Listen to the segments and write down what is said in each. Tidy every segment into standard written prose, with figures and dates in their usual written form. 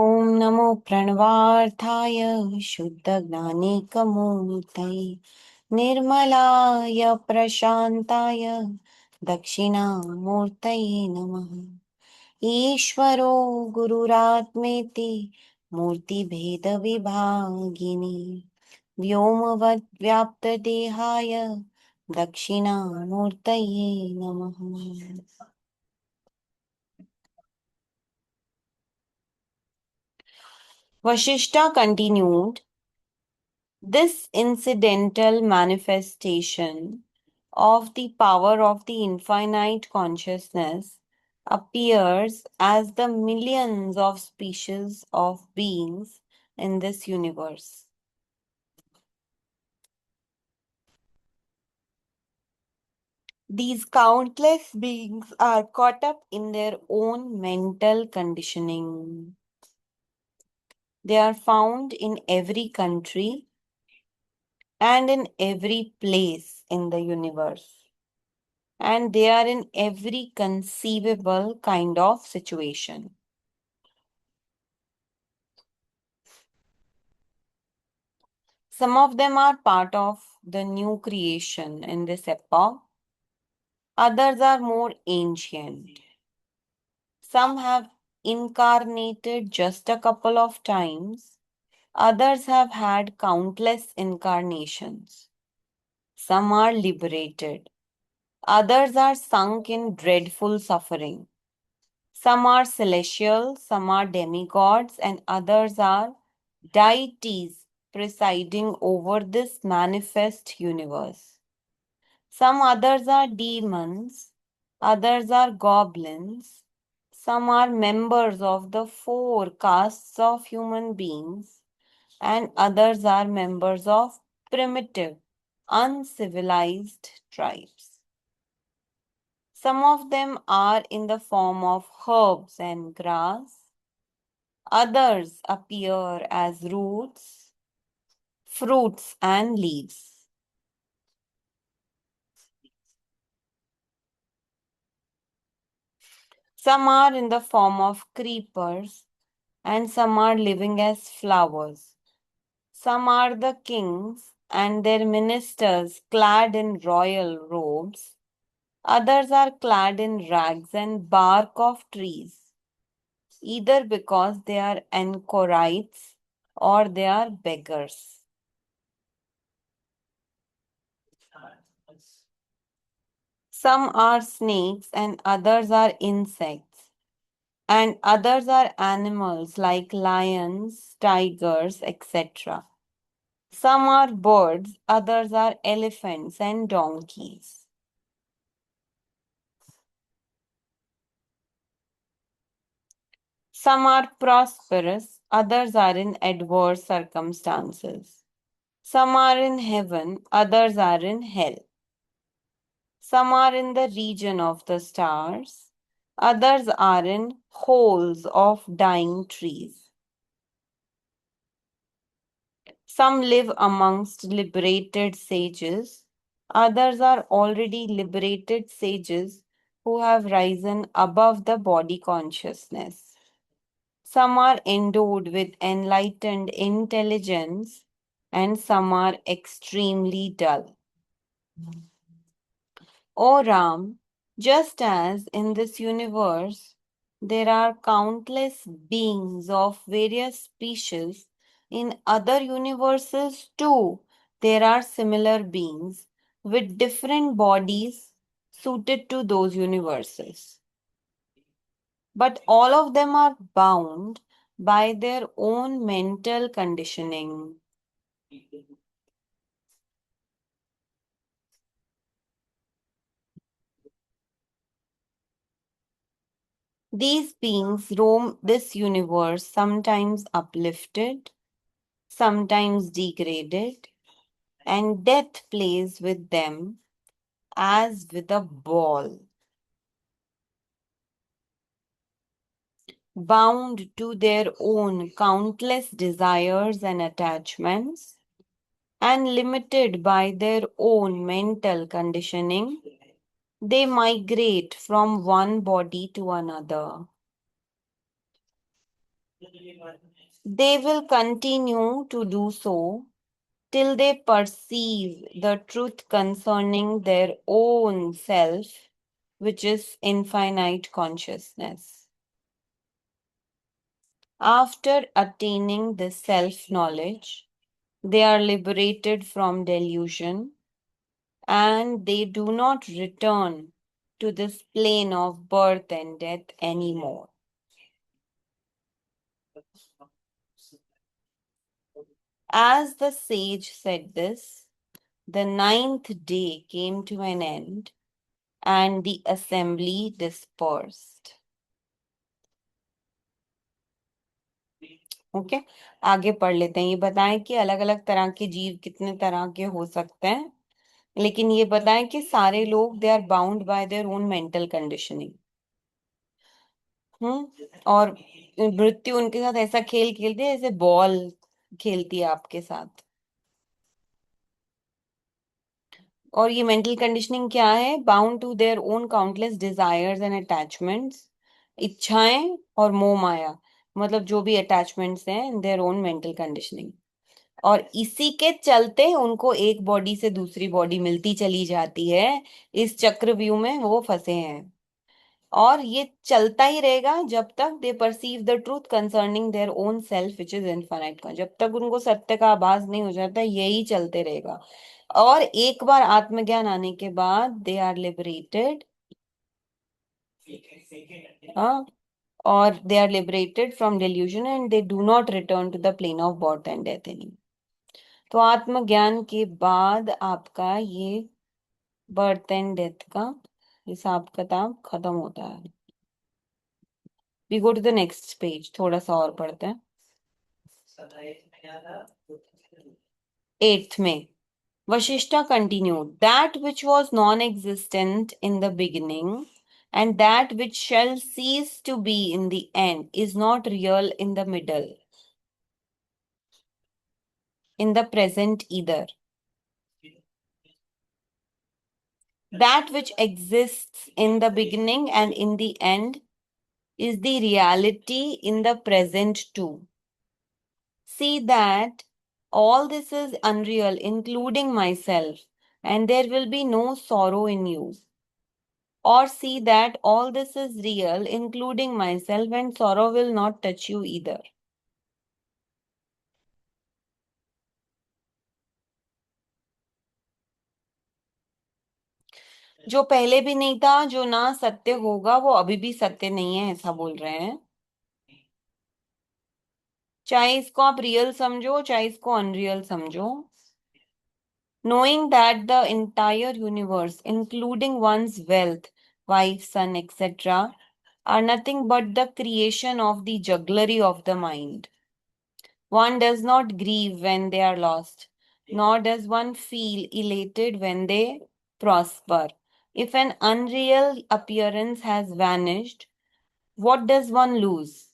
ॐ नमो प्रणवार्थाय शुद्धज्ञानेकमूर्तये निर्मलाय प्रशान्ताय दक्षिणामूर्तये नमः। ईश्वरो गुरुरात्मेति मूर्तिभेदविभागिनि व्योमवद्व्याप्तदेहाय दक्षिणामूर्तये नमः। Vashishta continued, this incidental manifestation of the power of the infinite consciousness appears as the millions of species of beings in this universe. These countless beings are caught up in their own mental conditioning. They are found in every country and in every place in the universe. And they are in every conceivable kind of situation. Some of them are part of the new creation in this epoch. Others are more ancient. Some have incarnated just a couple of times. Others have had countless incarnations. Some are liberated. Others are sunk in dreadful suffering. Some are celestial, some are demigods, and others are deities presiding over this manifest universe. Some others are demons, others are goblins, some are members of the four castes of human beings, and others are members of primitive, uncivilized tribes. Some of them are in the form of herbs and grass. Others appear as roots, fruits, and leaves. Some are in the form of creepers, and some are living as flowers. Some are the kings and their ministers clad in royal robes. Others are clad in rags and bark of trees, either because they are anchorites or they are beggars. Some are snakes and others are insects, and others are animals like lions, tigers, etc. Some are birds, others are elephants and donkeys. Some are prosperous, others are in adverse circumstances. Some are in heaven, others are in hell. Some are in the region of the stars, others are in holes of dying trees. Some live amongst liberated sages, others are already liberated sages who have risen above the body consciousness. Some are endowed with enlightened intelligence, and some are extremely dull. O Ram, just as in this universe there are countless beings of various species, in other universes too there are similar beings with different bodies suited to those universes. But all of them are bound by their own mental conditioning. These beings roam this universe, sometimes uplifted, sometimes degraded, and death plays with them as with a ball. Bound to their own countless desires and attachments, and limited by their own mental conditioning, they migrate from one body to another. They will continue to do so till they perceive the truth concerning their own self, which is infinite consciousness. After attaining this self knowledge, they are liberated from delusion and they do not return to this plane of birth and death anymore. As the sage said this, the ninth day came to an end and the assembly dispersed. Okay, आगे पढ़ लेते हैं। ये बताएं कि अलग अलग तरह के जीव कितने तरह के हो सकते हैं, लेकिन ये बताएं कि सारे लोग they are bound by their own mental conditioning. और मृत्यु उनके साथ ऐसा खेल खेलती है जैसे बॉल खेलती है आपके साथ। और ये मेंटल कंडीशनिंग क्या है? Bound to their own countless desires and attachments, इच्छाएं और मोह माया, मतलब जो भी अटैचमेंट्स हैं in their own mental conditioning. और इसी के चलते उनको एक बॉडी से दूसरी बॉडी मिलती चली जाती है, इस चक्रव्यूह में वो फंसे हैं। और ये चलता ही रहेगा जब तक they perceive the truth concerning their own self which is infinite. जब तक उनको सत्य का आभास नहीं हो जाता, यही चलते रहेगा। और एक बार आत्मज्ञान आने के बाद दे आर लिबरेटेड। हाँ, और they are liberated from delusion and they do not return to the plane of birth and death any. तो आत्मज्ञान के बाद आपका ये बर्थ एंड डेथ का हिसाब किताब खत्म होता है। We go to the next page, थोड़ा सा और पढ़ते हैं। एट्थ में Vashishta continued, that which was non-existent in the beginning and that which shall cease to be in the end is not real in the middle, in the present either. That which exists in the beginning and in the end is the reality in the present too. See that all this is unreal, including myself, and there will be no sorrow in you. Or see that all this is real, including myself, and sorrow will not touch you either. जो पहले भी नहीं था, जो ना सत्य होगा, वो अभी भी सत्य नहीं है, ऐसा बोल रहे हैं। चाहे इसको आप रियल समझो, चाहे इसको अनरियल समझो। Knowing that the entire universe, including one's wealth, wife, son, etc., are nothing but the creation of the jugglery of the mind. One does not grieve when they are lost, nor does one feel elated when they prosper. If an unreal appearance has vanished, what does one lose?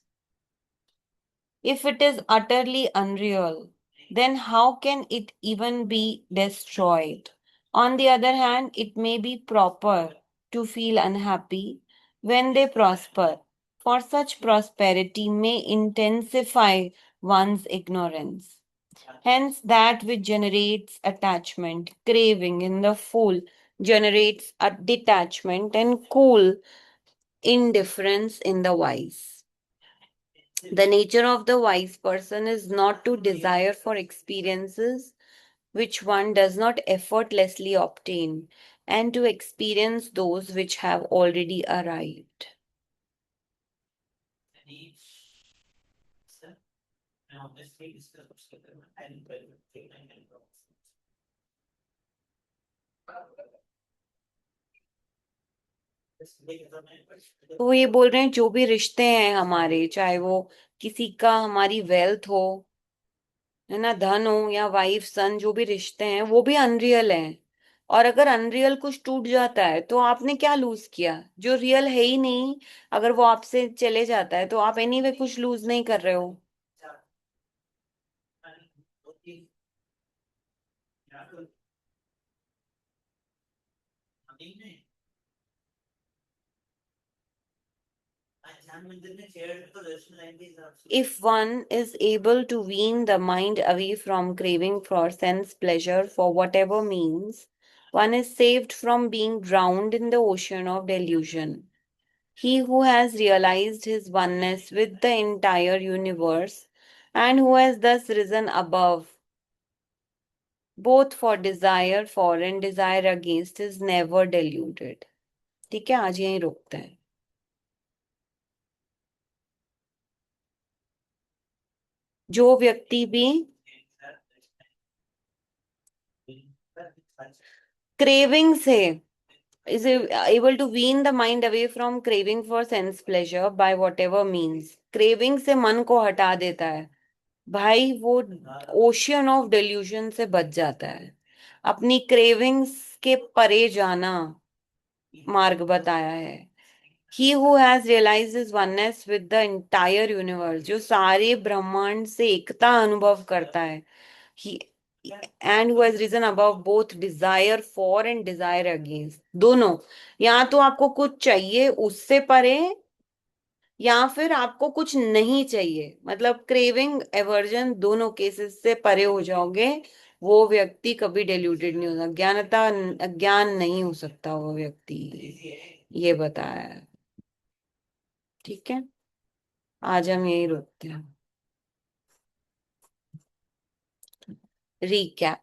If it is utterly unreal, then how can it even be destroyed? On the other hand, it may be proper to feel unhappy when they prosper, for such prosperity may intensify one's ignorance. Hence, that which generates attachment, craving in the fool generates a detachment and cool indifference in the wise. The nature of the wise person is not to desire for experiences which one does not effortlessly obtain, and to experience those which have already arrived. तो ये बोल रहे हैं जो भी रिश्ते हैं हमारे, चाहे वो किसी का हमारी वेल्थ हो, है ना, धन हो, या वाइफ सन, जो भी रिश्ते हैं वो भी अनरियल हैं। और अगर अनरियल कुछ टूट जाता है तो आपने क्या लूज किया? जो रियल है ही नहीं, अगर वो आपसे चले जाता है तो आप एनीवे कुछ लूज नहीं कर रहे हो। If one is able to wean the mind away from craving for sense pleasure for whatever means, one is saved from being drowned in the ocean of delusion. He who has realized his oneness with the entire universe and who has thus risen above both for desire for and desire against is never deluded. ठीक है, आज यहीं रोकते हैं. जो व्यक्ति भी craving से is able to wean the mind away from craving for sense pleasure by whatever means. Craving से मन को हटा देता है भाई, वो ओशियन ऑफ डेल्यूजन से बच जाता है. अपनी क्रेविंग्स के परे जाना मार्ग बताया है. He who has realize his oneness with the entire universe, जो सारे ब्रह्मांड से एकता अनुभव करता है. He and who has risen above both desire for and desire against, दोनों. या तो आपको कुछ चाहिए उससे परे, या फिर आपको कुछ नहीं चाहिए, मतलब क्रेविंग एवर्जन दोनों केसेस से परे हो जाओगे. वो व्यक्ति कभी डिल्यूटेड नहीं होगा, ज्ञानता अज्ञान नहीं हो सकता वो व्यक्ति. ये बताया है. ठीक है, आज हम यही रुकते हैं. रिकैप.